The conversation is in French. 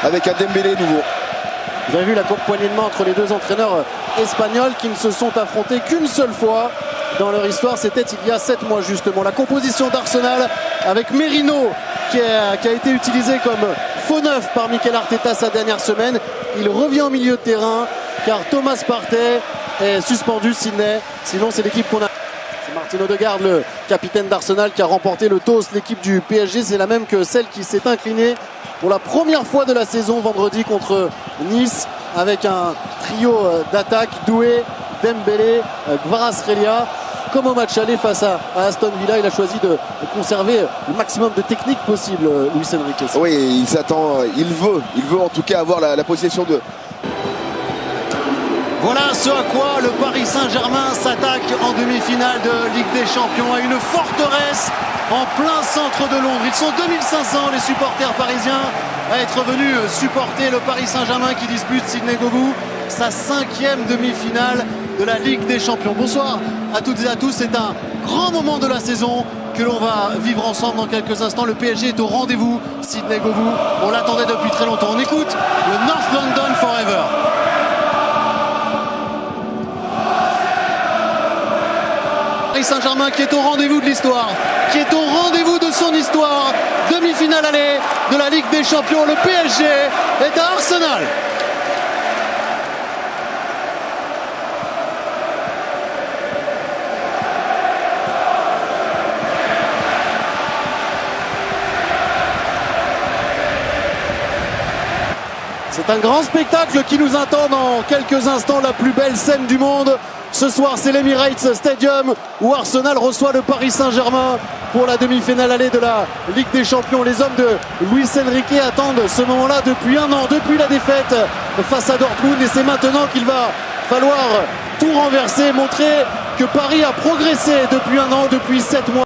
avec un Dembélé nouveau. Vous avez vu la poignée de main entre les deux entraîneurs espagnols qui ne se sont affrontés qu'une seule fois dans leur histoire, c'était il y a 7 mois justement. La composition d'Arsenal avec Merino qui a été utilisé comme faux neuf par Mikel Arteta sa dernière semaine. Il revient au milieu de terrain car Thomas Partey est suspendu, Sydney. Sinon c'est l'équipe qu'on a. C'est Martin Odegaard, le capitaine d'Arsenal, qui a remporté le toast. L'équipe du PSG, c'est la même que celle qui s'est inclinée pour la première fois de la saison vendredi contre Nice, avec un trio d'attaque: Doué, Dembélé, Kvaratskhelia. Comme au match aller face à Aston Villa, il a choisi de conserver le maximum de technique possible, Luis Enrique. Oui, il s'attend, il veut en tout cas avoir la possession de... Voilà ce à quoi le Paris Saint-Germain s'attaque en demi-finale de Ligue des Champions, à une forteresse en plein centre de Londres. Ils sont 2500 les supporters parisiens à être venus supporter le Paris Saint-Germain qui dispute, Sydney Govou, sa 5e demi-finale de la Ligue des Champions. Bonsoir à toutes et à tous, c'est un grand moment de la saison que l'on va vivre ensemble dans quelques instants. Le PSG est au rendez-vous, Sydney Govou, on l'attendait depuis très longtemps. On écoute le North London Forever. Paris Saint-Germain qui est au rendez-vous de l'histoire, qui est au rendez-vous de son histoire. Demi-finale aller de la Ligue des Champions. Le PSG est à Arsenal. C'est un grand spectacle qui nous attend dans quelques instants, la plus belle scène du monde. Ce soir, c'est l'Emirates Stadium où Arsenal reçoit le Paris Saint-Germain pour la demi-finale allée de la Ligue des Champions. Les hommes de Luis Enrique attendent ce moment-là depuis un an, depuis la défaite face à Dortmund. Et c'est maintenant qu'il va falloir tout renverser, montrer que Paris a progressé depuis un an, depuis 7 mois.